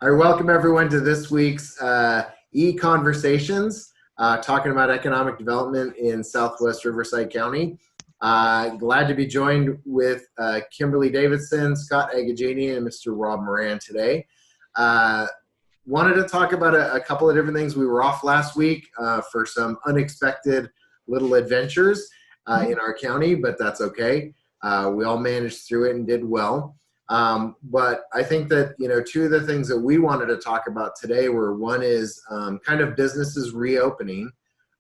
All right, welcome everyone to this week's ECONversations, talking about economic development in Southwest Riverside County. Glad to be joined with Kimberly Davidson, Scott Agajanian, and Mr. Rob Moran today. Wanted to talk about a couple of different things. We were off last week for some unexpected little adventures in our county, but that's okay. We all managed through it and did well. But I think that, two of the things that we wanted to talk about today were, one is kind of businesses reopening.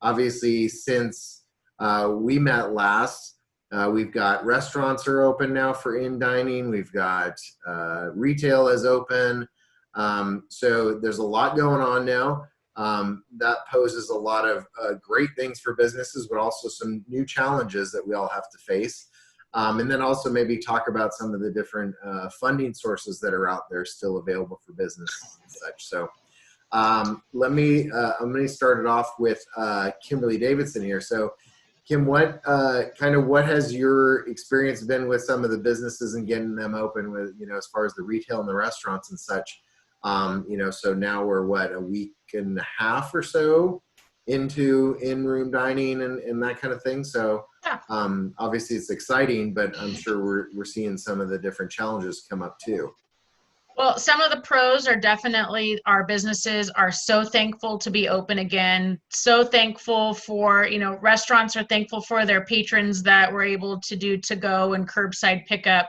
Obviously, since we met last, we've got restaurants are open now for in-dining. We've got retail is open. So there's a lot going on now. That poses a lot of great things for businesses, but also some new challenges that we all have to face. And then also maybe talk about some of the different funding sources that are out there still available for business and such. So I'm going to start it off with Kimberly Davidson here. So Kim, what has your experience been with some of the businesses and getting them open with, as far as the retail and the restaurants and such? So now we're a week and a half or so into in-room dining and that kind of thing. So yeah. Obviously it's exciting, but I'm sure we're seeing some of the different challenges come up too. Well, some of the pros are definitely our businesses are so thankful to be open again. So thankful for, restaurants are thankful for their patrons that were able to do to-go and curbside pickup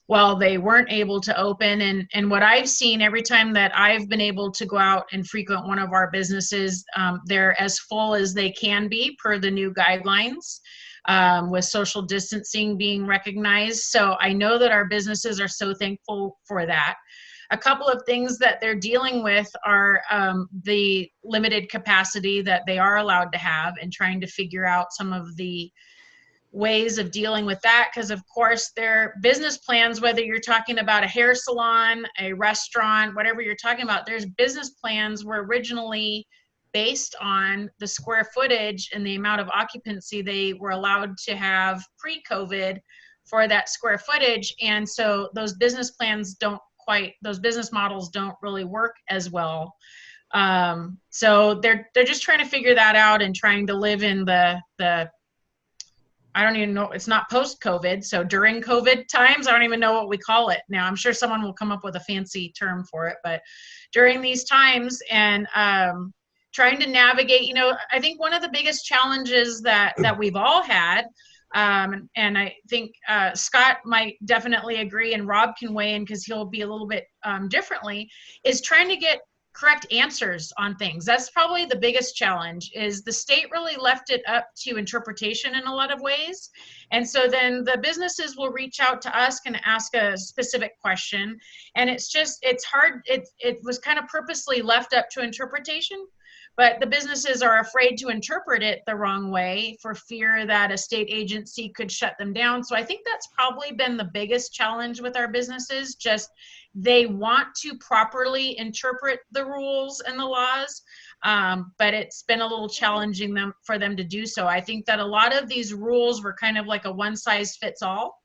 while they weren't able to open. And what I've seen every time that I've been able to go out and frequent one of our businesses, they're as full as they can be per the new guidelines, with social distancing being recognized. So I know that our businesses are so thankful for that. A couple of things that they're dealing with are the limited capacity that they are allowed to have and trying to figure out some of the ways of dealing with that, because of course their business plans, whether you're talking about a hair salon, a restaurant, whatever you're talking about, there's business plans were originally based on the square footage and the amount of occupancy they were allowed to have pre-COVID for that square footage. And so those business models don't really work as well. So they're just trying to figure that out and trying to live in the I don't even know, it's not post-COVID, so during COVID times, I don't even know what we call it now. I'm sure someone will come up with a fancy term for it, but during these times and trying to navigate, I think one of the biggest challenges that we've all had, and I think Scott might definitely agree, and Rob can weigh in because he'll be a little bit differently, is trying to get correct answers on things. That's probably the biggest challenge, is the state really left it up to interpretation in a lot of ways. And so then the businesses will reach out to us and ask a specific question. And it's hard. It was kind of purposely left up to interpretation, but the businesses are afraid to interpret it the wrong way for fear that a state agency could shut them down. So I think that's probably been the biggest challenge with our businesses. Just they want to properly interpret the rules and the laws, but it's been a little challenging for them to do so. I think that a lot of these rules were kind of like a one size fits all.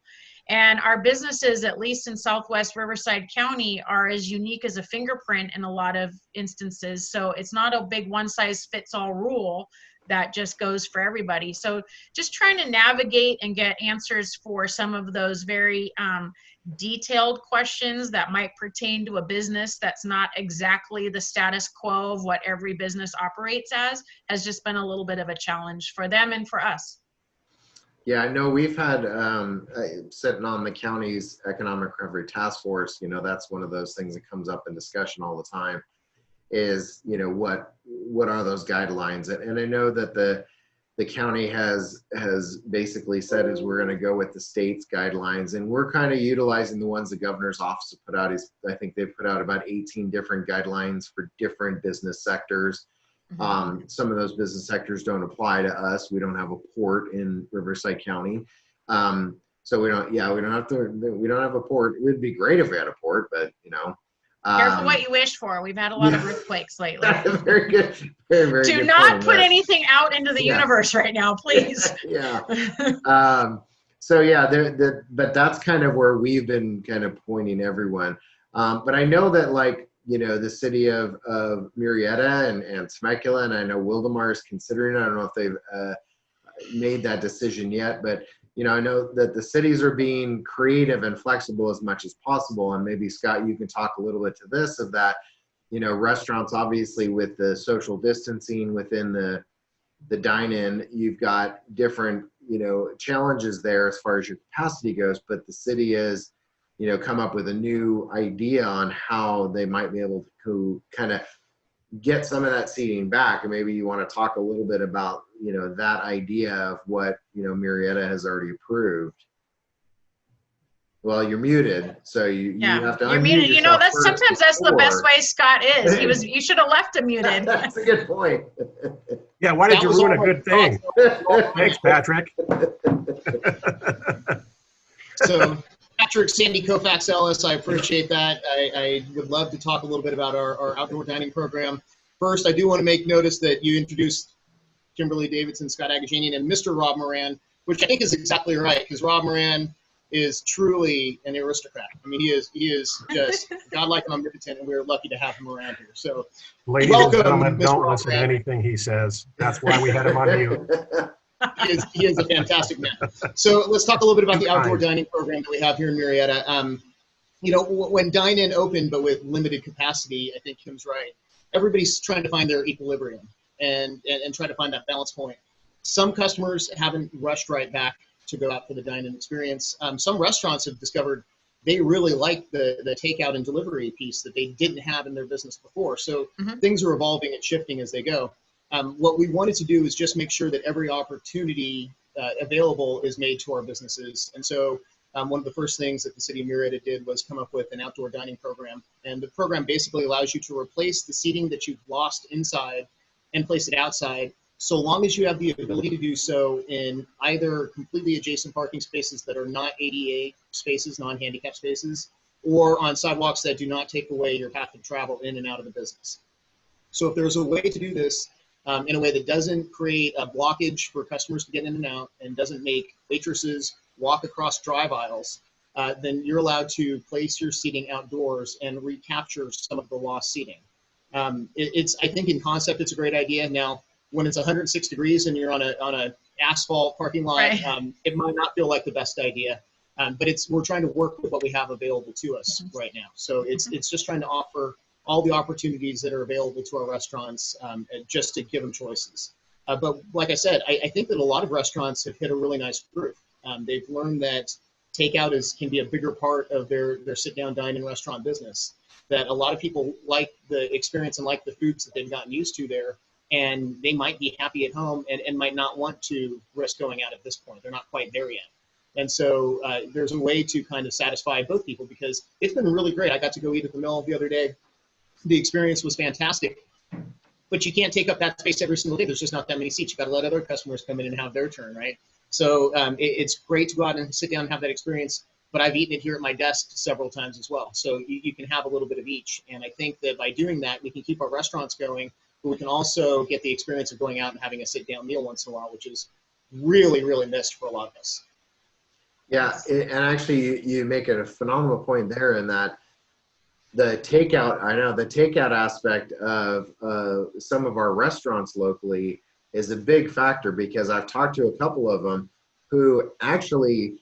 And our businesses, at least in Southwest Riverside County, are as unique as a fingerprint in a lot of instances. So it's not a big one size fits all rule that just goes for everybody. So just trying to navigate and get answers for some of those very detailed questions that might pertain to a business that's not exactly the status quo of what every business operates as, has just been a little bit of a challenge for them and for us. Yeah, I know we've had, sitting on the county's Economic Recovery Task Force, that's one of those things that comes up in discussion all the time is, what are those guidelines? And I know that the county has basically said is we're going to go with the state's guidelines, and we're kind of utilizing the ones the governor's office has put out. I think they've put out about 18 different guidelines for different business sectors. Mm-hmm. Some of those business sectors don't apply to us. We don't have a port in Riverside County. So we don't have a port. It would be great if we had a port, but careful what you wish for. We've had a lot of earthquakes lately. Very good. Very, very Do good not point, put yes. anything out into the universe right now, please. Yeah. But that's kind of where we've been kind of pointing everyone. But I know that the city of Murrieta and Temecula, and I know Wildomar is considering it. I don't know if they've made that decision yet, but I know that the cities are being creative and flexible as much as possible. And maybe Scott, you can talk a little bit to this of that. Restaurants, obviously, with the social distancing within the dine-in, you've got different challenges there as far as your capacity goes. But the city is come up with a new idea on how they might be able to kind of get some of that seating back. And maybe you want to talk a little bit about, that idea of what, Murrieta has already approved. Well, you're muted, so you have to unmute. You're muted. yourself That's the best way Scott is. You should have left him muted. That's a good point. Yeah, why did you ruin a good thing? Thanks, Patrick. So, Patrick, Sandy, Koufax, Ellis, I appreciate that. I would love to talk a little bit about our outdoor dining program. First, I do want to make notice that you introduced Kimberly Davidson, Scott Agajanian, and Mr. Rob Moran, which I think is exactly right, because Rob Moran is truly an aristocrat. I mean, he is just godlike and omnipotent, and we're lucky to have him around here. So, ladies welcome, and gentlemen, Mr. don't Rob listen to Moran. anything he says. That's why we had him on mute. He is a fantastic man. So let's talk a little bit about the outdoor dining program that we have here in Murrieta. When dine-in opened, but with limited capacity, I think Kim's right. Everybody's trying to find their equilibrium and try to find that balance point. Some customers haven't rushed right back to go out for the dine-in experience. Some restaurants have discovered they really like the takeout and delivery piece that they didn't have in their business before. So things are evolving and shifting as they go. What we wanted to do is just make sure that every opportunity available is made to our businesses. And so one of the first things that the city of Murrieta did was come up with an outdoor dining program. And the program basically allows you to replace the seating that you've lost inside and place it outside, so long as you have the ability to do so in either completely adjacent parking spaces that are not ADA spaces, non-handicap spaces, or on sidewalks that do not take away your path of travel in and out of the business. So if there's a way to do this in a way that doesn't create a blockage for customers to get in and out and doesn't make waitresses walk across drive aisles, then you're allowed to place your seating outdoors and recapture some of the lost seating. I think in concept, it's a great idea. Now, when it's 106 degrees and you're on a asphalt parking lot, right. It might not feel like the best idea. But we're trying to work with what we have available to us right now. So it's just trying to offer all the opportunities that are available to our restaurants, just to give them choices. But like I said, I think that a lot of restaurants have hit a really nice groove. They've learned that takeout can be a bigger part of their sit-down dine-in restaurant business, that a lot of people like the experience and like the foods that they've gotten used to there, and they might be happy at home and might not want to risk going out at this point. They're not quite there yet. And so there's a way to kind of satisfy both people, because it's been really great. I got to go eat at the Mill the other day. The experience was fantastic, but you can't take up that space every single day. There's just not that many seats. You got to let other customers come in and have their turn, right? So it's great to go out and sit down and have that experience, but I've eaten it here at my desk several times as well. So you can have a little bit of each. And I think that by doing that, we can keep our restaurants going, but we can also get the experience of going out and having a sit-down meal once in a while, which is really, really missed for a lot of us. Yeah, and actually you make a phenomenal point there in that the takeout aspect of some of our restaurants locally is a big factor, because I've talked to a couple of them who actually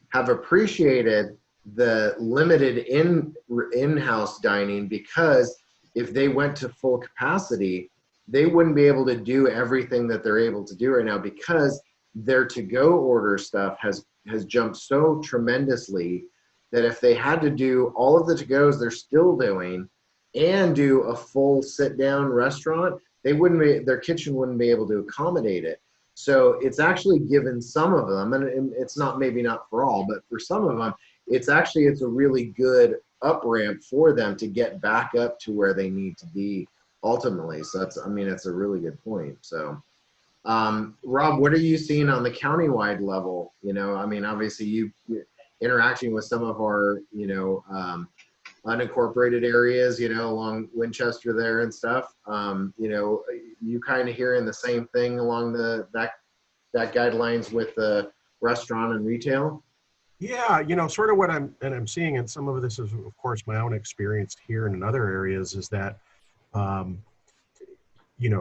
have appreciated the limited in-house dining, because if they went to full capacity, they wouldn't be able to do everything that they're able to do right now, because their to-go order stuff has jumped so tremendously that if they had to do all of the to-goes they're still doing and do a full sit-down restaurant, their kitchen wouldn't be able to accommodate it. So it's actually given some of them, and it's maybe not for all, but for some of them, it's a really good up ramp for them to get back up to where they need to be ultimately. So that's a really good point. So Rob, what are you seeing on the countywide level? Obviously you're interacting with some of our, unincorporated areas, along Winchester there and stuff. You kind of hearing the same thing along that guidelines with the restaurant and retail? Yeah, sort of what I'm seeing, and some of this is, of course, my own experience here and in other areas, is that,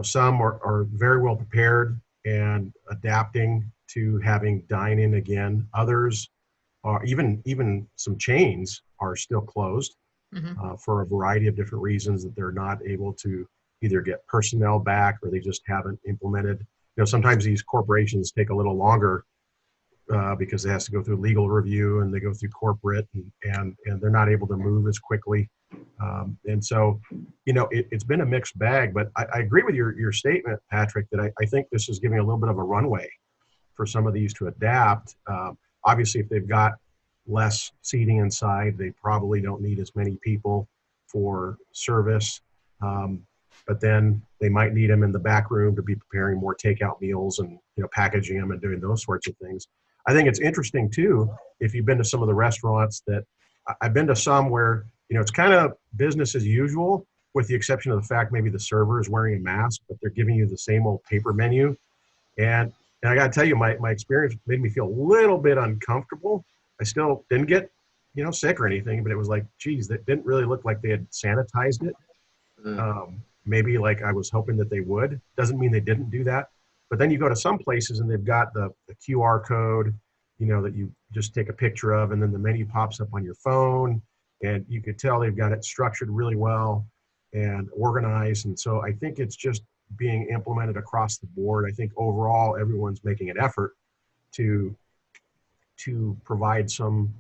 some are very well prepared and adapting to having dine-in again. Others are, even some chains are still closed for a variety of different reasons, that they're not able to either get personnel back, or they just haven't implemented. Sometimes these corporations take a little longer because it has to go through legal review, and they go through corporate, and they're not able to move as quickly. And so, it's been a mixed bag, but I agree with your statement, Patrick, that I think this is giving a little bit of a runway for some of these to adapt. Obviously, if they've got less seating inside, they probably don't need as many people for service. But then they might need them in the back room to be preparing more takeout meals and, packaging them and doing those sorts of things. I think it's interesting too, if you've been to some of the restaurants that I've been to, some where, it's kind of business as usual, with the exception of the fact maybe the server is wearing a mask, but they're giving you the same old paper menu. And I got to tell you, my experience made me feel a little bit uncomfortable. I still didn't get, sick or anything, but it was like, geez, that didn't really look like they had sanitized it. Maybe like I was hoping that they would. Doesn't mean they didn't do that. But then you go to some places and they've got the QR code, that you just take a picture of, and then the menu pops up on your phone, and you could tell they've got it structured really well and organized. And so I think it's just being implemented across the board. I think overall everyone's making an effort to provide some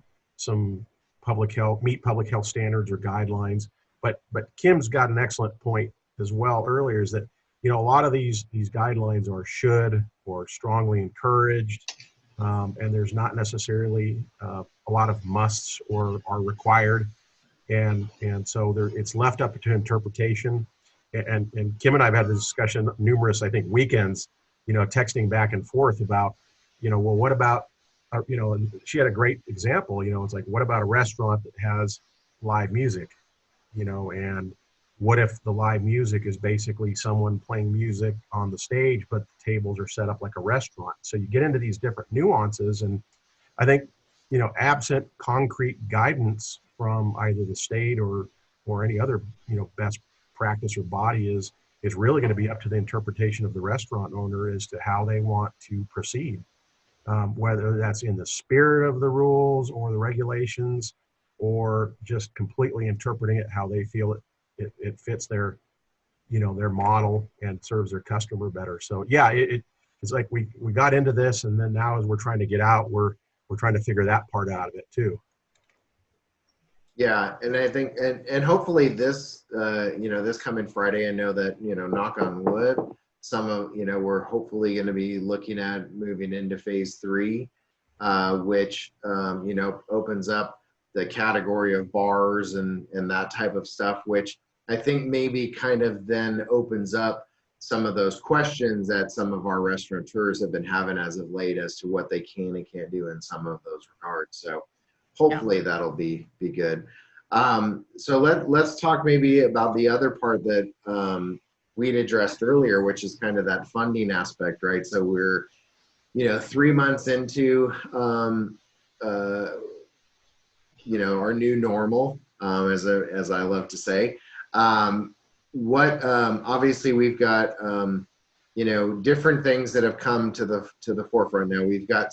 public health, meet public health standards or guidelines. But Kim's got an excellent point as well earlier, is that, a lot of these guidelines are should or strongly encouraged, and there's not necessarily a lot of musts or are required. And so it's left up to interpretation. And Kim and I have had this discussion numerous, I think, weekends, texting back and forth about, well, what about, and she had a great example, it's like, what about a restaurant that has live music, and what if the live music is basically someone playing music on the stage, but the tables are set up like a restaurant? So you get into these different nuances. And I think, absent concrete guidance from either the state or any other, best practice or body, is really going to be up to the interpretation of the restaurant owner as to how they want to proceed. Whether that's in the spirit of the rules or the regulations, or just completely interpreting it how they feel it fits their, their model and serves their customer better. So yeah, it's like we got into this, and then now as we're trying to get out, we're trying to figure that part out of it too. Yeah, and I think, and hopefully this, this coming Friday, I know that, knock on wood, some of, we're hopefully going to be looking at moving into phase 3, which, opens up the category of bars and that type of stuff, which I think maybe kind of then opens up some of those questions that some of our restaurateurs have been having as of late as to what they can and can't do in some of those regards. So hopefully that'll be good. So let's talk maybe about the other part that we'd addressed earlier, which is kind of that funding aspect, right? So we're, 3 months into, our new normal, as I love to say. Obviously we've got, different things that have come to the forefront now. We've got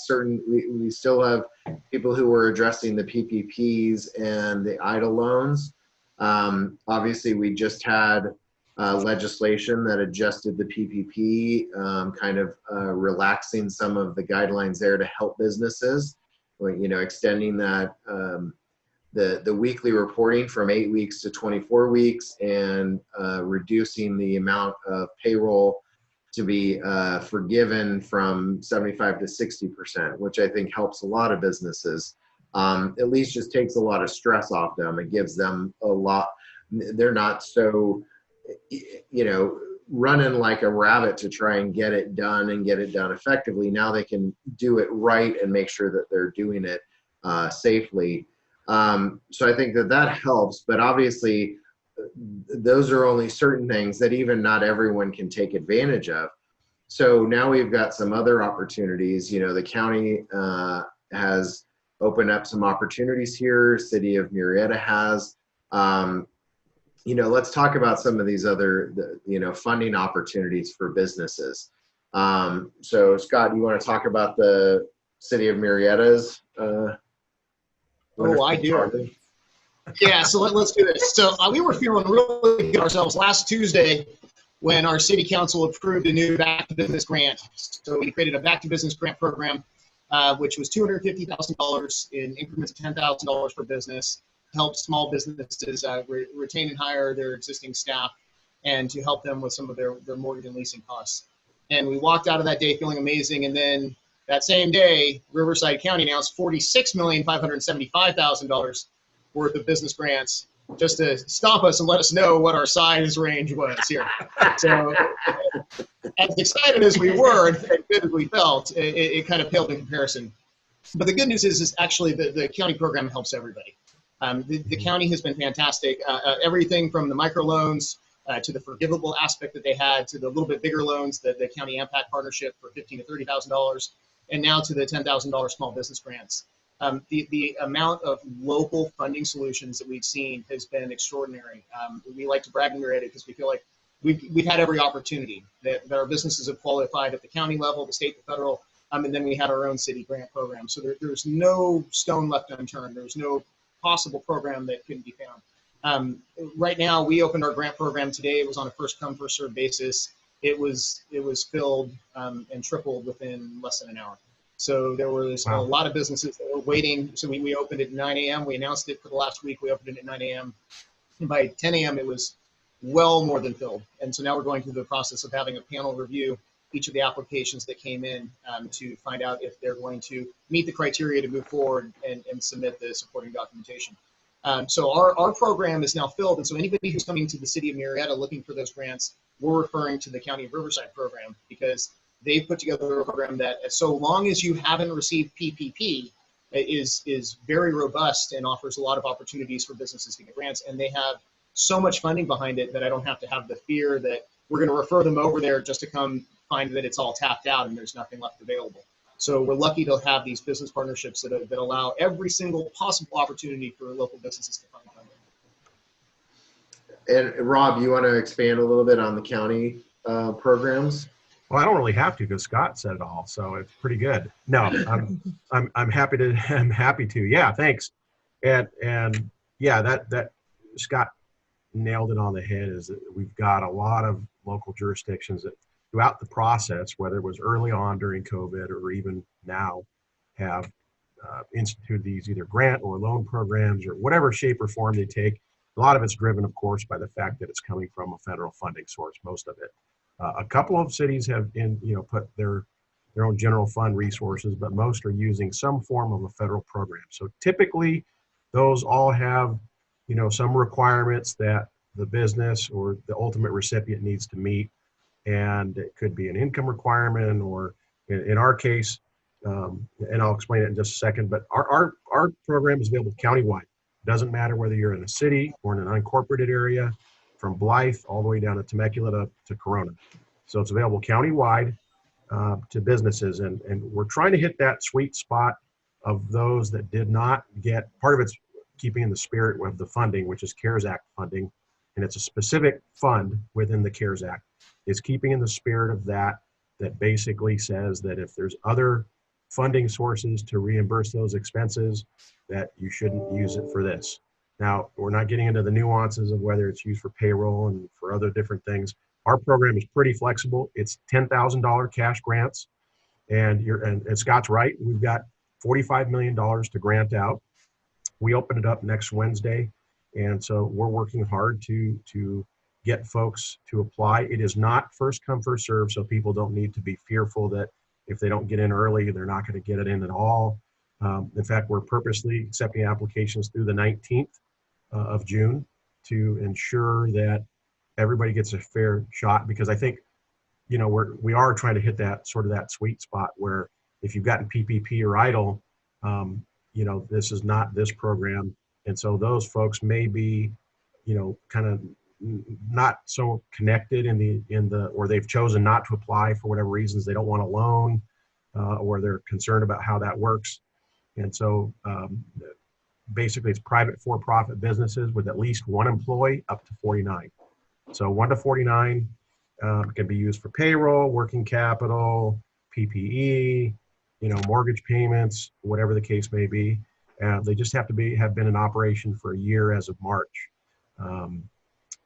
we still have people who are addressing the PPPs and the EIDL loans. Obviously we just had legislation that adjusted the PPP, relaxing some of the guidelines there to help businesses, extending that, the weekly reporting from 8 weeks to 24 weeks, and reducing the amount of payroll to be forgiven from 75 to 60%, which I think helps a lot of businesses. At least just takes a lot of stress off them. It gives them a lot. They're not so, running like a rabbit to try and get it done effectively. Now they can do it right and make sure that they're doing it safely. So I think that helps, but obviously those are only certain things that even not everyone can take advantage of. So now we've got some other opportunities. The county has open up some opportunities here. City of Murrieta has. Let's talk about some of these other, funding opportunities for businesses. So Scott, you want to talk about the City of Murrieta's? I do. Yeah, so let's do this. So we were feeling really good ourselves last Tuesday when our city council approved a new Back to Business grant. So we created a Back to Business grant program, which was $250,000 in increments of $10,000 per business, to help small businesses retain and hire their existing staff, and to help them with some of their mortgage and leasing costs. And we walked out of that day feeling amazing. And then that same day, Riverside County announced $46,575,000 worth of business grants, just to stop us and let us know what our size range was here. So as excited as we were and good as we felt, it kind of paled in comparison. But the good news is actually the county program helps everybody. The county has been fantastic. Everything from the microloans to the forgivable aspect that they had, to the little bit bigger loans, the county AMPAC partnership for $15,000 to $30,000, and now to the $10,000 small business grants. The amount of local funding solutions that we've seen has been extraordinary. We like to brag in Murrieta because we feel like we've had every opportunity that our businesses have qualified at the county level, the state, the federal, and then we had our own city grant program. So there's no stone left unturned. There's no possible program that couldn't be found. Right now, we opened our grant program today. It was on a first come, first served basis. It was filled and tripled within less than an hour. So there was a lot of businesses that were waiting. So we opened at 9 a.m. We announced it for the last week. We opened it at 9 a.m. And by 10 a.m. it was well more than filled. And so now we're going through the process of having a panel review each of the applications that came in to find out if they're going to meet the criteria to move forward and submit the supporting documentation. So our program is now filled. And so anybody who's coming to the city of Murrieta looking for those grants, we're referring to the County of Riverside program, because they've put together a program that, so long as you haven't received PPP, is very robust and offers a lot of opportunities for businesses to get grants. And they have so much funding behind it that I don't have to have the fear that we're going to refer them over there just to come find that it's all tapped out and there's nothing left available. So we're lucky to have these business partnerships that allow every single possible opportunity for local businesses to find funding. And Rob, you want to expand a little bit on the county programs? Well, I don't really have to because Scott said it all, so it's pretty good. No, I'm happy to. Yeah, thanks. And yeah, that Scott nailed it on the head. Is that we've got a lot of local jurisdictions that throughout the process, whether it was early on during COVID or even now, have instituted these either grant or loan programs or whatever shape or form they take. A lot of it's driven, of course, by the fact that it's coming from a federal funding source, most of it. A couple of cities have put their own general fund resources, but most are using some form of a federal program. So typically those all have, some requirements that the business or the ultimate recipient needs to meet. And it could be an income requirement, or in our case, and I'll explain it in just a second, but our program is available countywide. Doesn't matter whether you're in a city or in an unincorporated area, from Blythe all the way down to Temecula to Corona. So it's available countywide to businesses. And we're trying to hit that sweet spot of those that did not get, part of it's keeping in the spirit of the funding, which is CARES Act funding. And it's a specific fund within the CARES Act. It's keeping in the spirit of that basically says that if there's other funding sources to reimburse those expenses, that you shouldn't use it for this. Now, we're not getting into the nuances of whether it's used for payroll and for other different things. Our program is pretty flexible. It's $10,000 cash grants. And Scott's right. We've got $45 million to grant out. We open it up next Wednesday. And so we're working hard to get folks to apply. It is not first come, first serve, so people don't need to be fearful that if they don't get in early, they're not going to get it in at all. In fact, we're purposely accepting applications through the 19th of June to ensure that everybody gets a fair shot, because I think, we are trying to hit that sort of that sweet spot where if you've gotten PPP or EIDL, this is not this program. And so those folks may be, kind of not so connected or they've chosen not to apply for whatever reasons. They don't want a loan or they're concerned about how that works. And so basically it's private for-profit businesses with at least one employee up to 49. So 1 to 49 can be used for payroll, working capital, PPE, mortgage payments, whatever the case may be. They just have been in operation for a year as of March.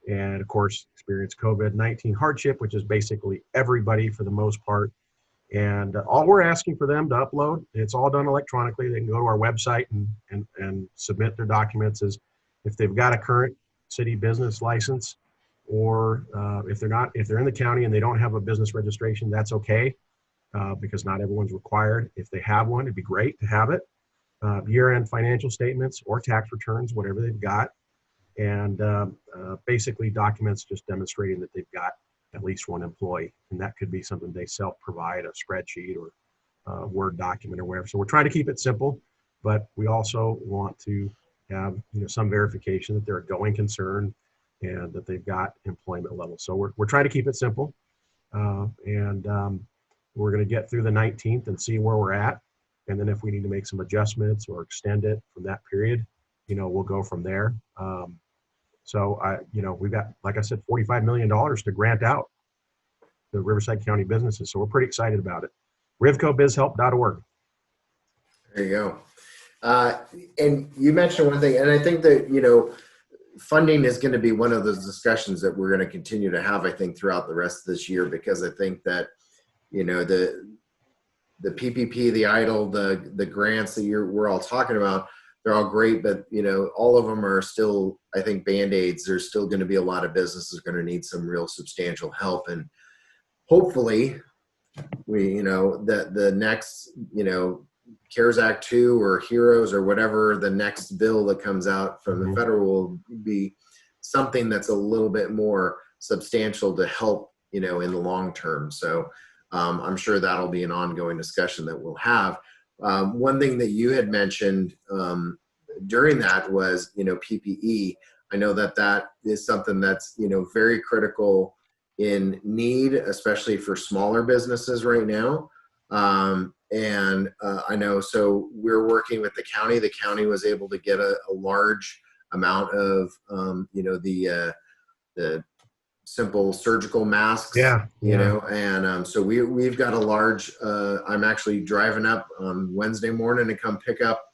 And of course, experience COVID-19 hardship, which is basically everybody for the most part. And all we're asking for them to upload, it's all done electronically. They can go to our website and submit their documents as if they've got a current city business license, or if they're in the county and they don't have a business registration, that's okay, because not everyone's required. If they have one, it'd be great to have it. Year-end financial statements or tax returns, whatever they've got. And basically documents just demonstrating that they've got at least one employee. And that could be something they self-provide, a spreadsheet or a Word document or whatever. So we're trying to keep it simple, but we also want to have some verification that they're a going concern and that they've got employment levels. So we're trying to keep it simple. And we're going to get through the 19th and see where we're at. And then if we need to make some adjustments or extend it from that period, we'll go from there. We've got, like I said, $45 million to grant out to Riverside County businesses. So we're pretty excited about it. rivcobizhelp.org. There you go. And you mentioned one thing, and I think that, funding is going to be one of those discussions that we're going to continue to have, I think, throughout the rest of this year, because I think that, the PPP, the EIDL, the grants that we're all talking about, they're all great, but all of them are still, I think, Band-Aids. There's still going to be a lot of businesses going to need some real substantial help, and hopefully, the next, CARES Act 2 or HEROES or whatever the next bill that comes out from the federal will be something that's a little bit more substantial to help, in the long term. So I'm sure that'll be an ongoing discussion that we'll have. One thing that you had mentioned during that was, PPE. I know that is something that's, very critical in need, especially for smaller businesses right now. I know, so we're working with the county. The county was able to get a large amount of, the simple surgical masks, and so we've got a large, I'm actually driving up on Wednesday morning to come pick up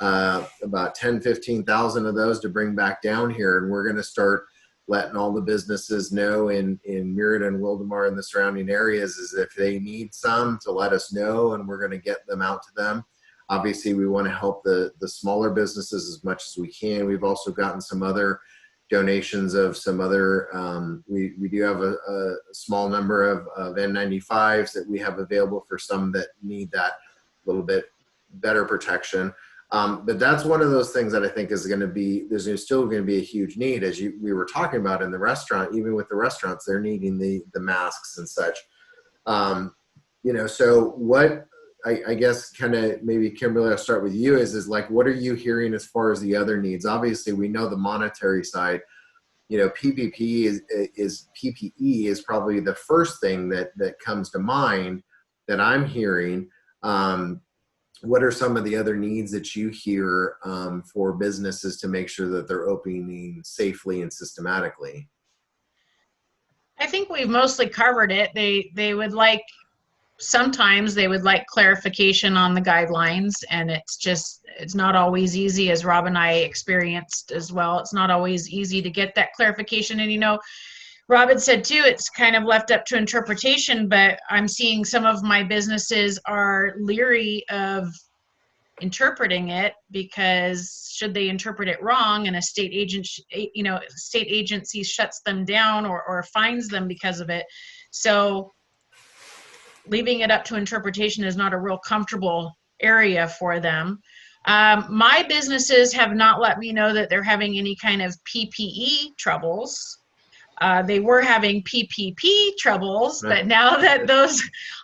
about 15,000 of those to bring back down here. And we're going to start letting all the businesses know in Murrieta and Wildomar and the surrounding areas is if they need some to let us know, and we're going to get them out to them. Obviously, we want to help the smaller businesses as much as we can. We've also gotten some other donations of some other, we do have a small number of N95s that we have available for some that need that little bit better protection. But that's one of those things that I think is going to be, there's still going to be a huge need, as we were talking about in the restaurant. Even with the restaurants, they're needing the masks and such. So what I guess kind of maybe Kimberly, I'll start with you is like, what are you hearing as far as the other needs? Obviously, we know the monetary side. PPE is probably the first thing that comes to mind that I'm hearing. What are some of the other needs that you hear for businesses to make sure that they're opening safely and systematically? I think we've mostly covered it. Sometimes they would like clarification on the guidelines, and it's not always easy, as Rob and I experienced as well. It's not always easy to get that clarification. And Rob had said too, it's kind of left up to interpretation, but I'm seeing some of my businesses are leery of interpreting it, because should they interpret it wrong and a state agency shuts them down or fines them because of it. So leaving it up to interpretation is not a real comfortable area for them. My businesses have not let me know that they're having any kind of PPE troubles. They were having PPP troubles, but now that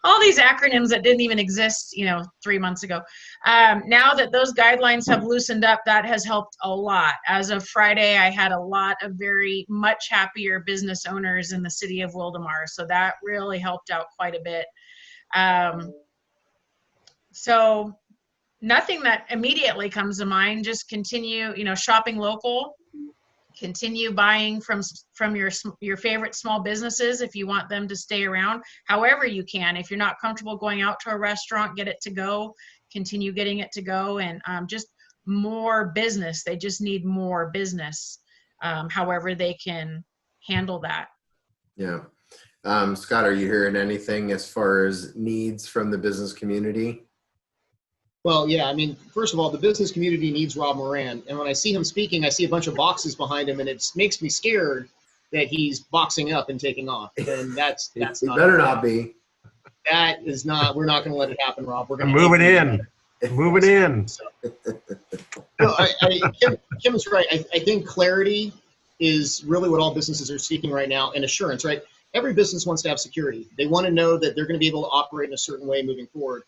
all these acronyms that didn't even exist, 3 months ago, now that those guidelines have loosened up, that has helped a lot. As of Friday, I had a lot of very much happier business owners in the city of Wildomar. So that really helped out quite a bit. So nothing that immediately comes to mind. Just continue, shopping local. Continue buying from your favorite small businesses if you want them to stay around. However you can. If you're not comfortable going out to a restaurant, get it to go. Continue getting it to go, and just more business. They just need more business. However they can handle that. Yeah. Scott, are you hearing anything as far as needs from the business community? Well, yeah, I mean, first of all, the business community needs Rob Moran. And when I see him speaking, I see a bunch of boxes behind him, and it makes me scared that he's boxing up and taking off. And that's It not better not be. That is not, we're not going to let it happen, Rob. We're going to move it in. Move it in. So, no, Kim's right. I think clarity is really what all businesses are seeking right now, and assurance, right? Every business wants to have security. They want to know that they're going to be able to operate in a certain way moving forward.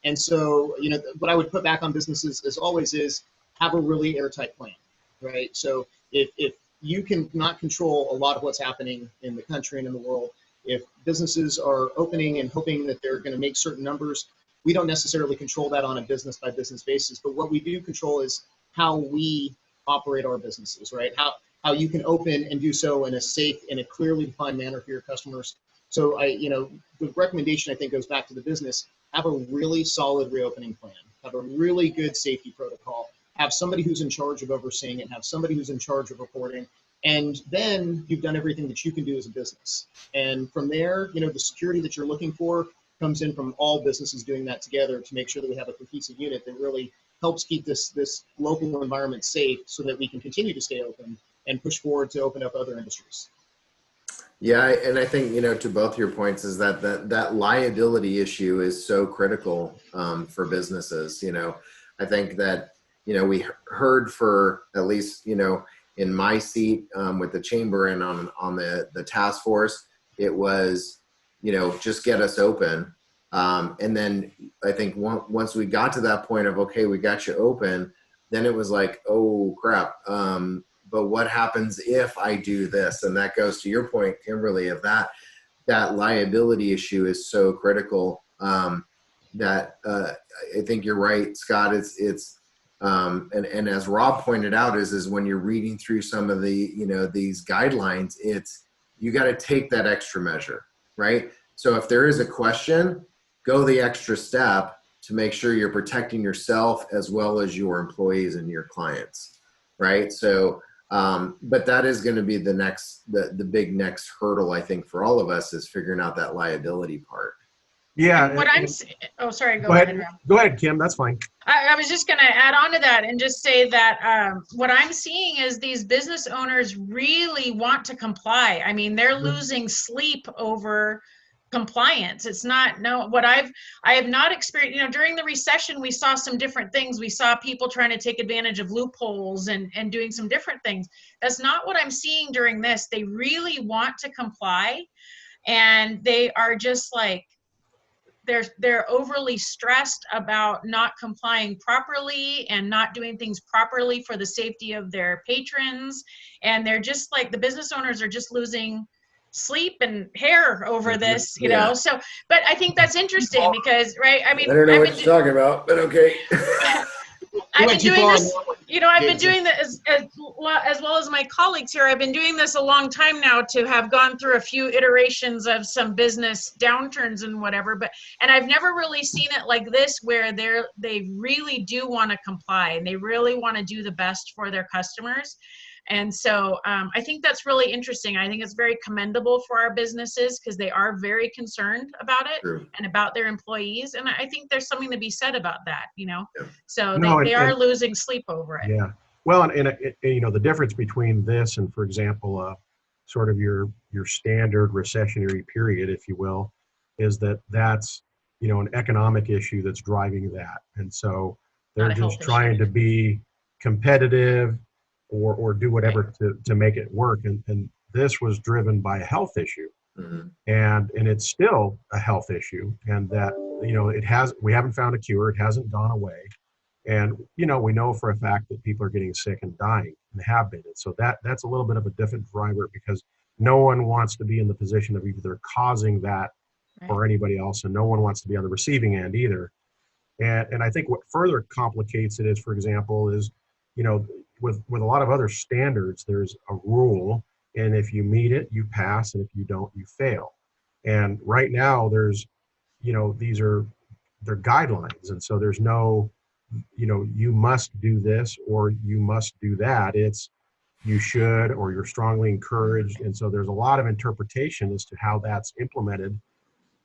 And so, what I would put back on businesses as always is have a really airtight plan, right? So if you can not control a lot of what's happening in the country and in the world, if businesses are opening and hoping that they're going to make certain numbers, we don't necessarily control that on a business by business basis. But what we do control is how we operate our businesses, right? How you can open and do so in a safe and a clearly defined manner for your customers. So the recommendation I think goes back to the business. Have a really solid reopening plan. Have a really good safety protocol. Have somebody who's in charge of overseeing it. Have somebody who's in charge of reporting. And then you've done everything that you can do as a business. And from there, the security that you're looking for comes in from all businesses doing that together to make sure that we have a cohesive unit that really helps keep this local environment safe so that we can continue to stay open and push forward to open up other industries. Yeah, and I think, to both your points is that liability issue is so critical for businesses. I think that, we heard for at least, in my seat with the chamber and on the task force, it was, just get us open. And then I think once we got to that point of, okay, we got you open, then it was like, oh crap. But what happens if I do this? And that goes to your point, Kimberly, of that liability issue is so critical. That I think you're right, Scott. And as Rob pointed out, is when you're reading through some of the these guidelines, you got to take that extra measure, right? So if there is a question, go the extra step to make sure you're protecting yourself as well as your employees and your clients, right? So. But that is going to be the big next hurdle, I think, for all of us is figuring out that liability part. Yeah. Sorry. Go ahead. Go ahead, Kim. That's fine. I was just going to add on to that and just say that what I'm seeing is these business owners really want to comply. I mean, they're losing sleep over compliance. It's not I have not experienced, during the recession, we saw some different things. We saw people trying to take advantage of loopholes and doing some different things. That's not what I'm seeing during this. They really want to comply, and they are just like, they're overly stressed about not complying properly and not doing things properly for the safety of their patrons. And they're just like, the business owners are just losing sleep and hair over this, so, but I think that's interesting because, right, I mean, I don't know what you're talking about, but okay. I've been doing this, I've been doing this as well as my colleagues here. I've been doing this a long time now, to have gone through a few iterations of some business downturns and whatever, and I've never really seen it like this, where they really do want to comply and they really want to do the best for their customers. And so I think that's really interesting. I think it's very commendable for our businesses because they are very concerned about it. True. And about their employees. And I think there's something to be said about that, Yeah. So they are losing sleep over it. Yeah. Well, and the difference between this and, for example, sort of your standard recessionary period, if you will, is that's, an economic issue that's driving that. And so they're just trying to be competitive or do whatever to make it work. And this was driven by a health issue. Mm-hmm. And it's still a health issue. And that, we haven't found a cure. It hasn't gone away. And, we know for a fact that people are getting sick and dying and have been. And so that's a little bit of a different driver because no one wants to be in the position of either causing that or anybody else. And no one wants to be on the receiving end either. And I think what further complicates it is, for example, is, you know, with a lot of other standards, there's a rule, and if you meet it, you pass, and if you don't, you fail. And right now there's, you know, they're guidelines. And so there's no, you know, you must do this or you must do that. It's you should, or you're strongly encouraged. And so there's a lot of interpretation as to how that's implemented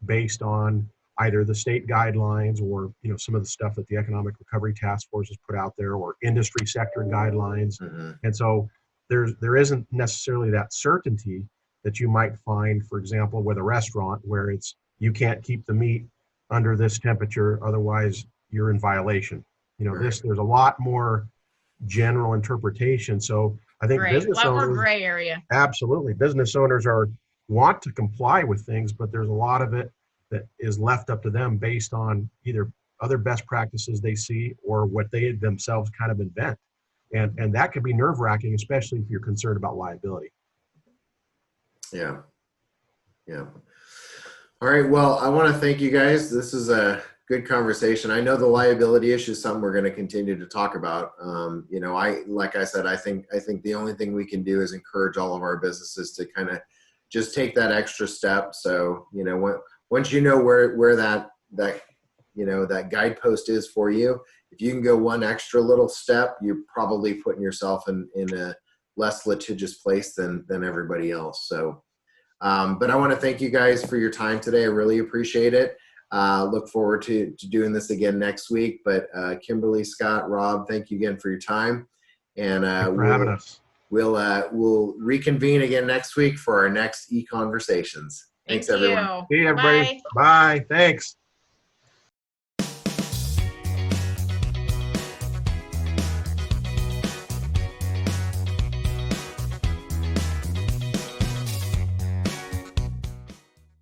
based on either the state guidelines or, you know, some of the stuff that the Economic Recovery Task Force has put out there, or industry sector guidelines. And so there isn't necessarily that certainty that you might find, for example, with a restaurant where it's, you can't keep the meat under this temperature, otherwise you're in violation. You know, there's a lot more general interpretation. So I think business owners, a lot more gray area. Absolutely. Business owners want to comply with things, but there's a lot of it that is left up to them based on either other best practices they see or what they themselves kind of invent. And that can be nerve-wracking, especially if you're concerned about liability. Yeah. Yeah. All right. Well, I want to thank you guys. This is a good conversation. I know the liability issue is something we're going to continue to talk about. You know, like I said, I think the only thing we can do is encourage all of our businesses to kind of just take that extra step. So, you know, once you know where that you know, that guidepost is for you, if you can go one extra little step, you're probably putting yourself in a less litigious place than everybody else. So, but I want to thank you guys for your time today. I really appreciate it. Look forward to doing this again next week. But Kimberly, Scott, Rob, thank you again for your time. And Thanks for having us. We'll reconvene again next week for our next ECONversations. Thanks, everyone. See you, everybody. Bye. Thanks.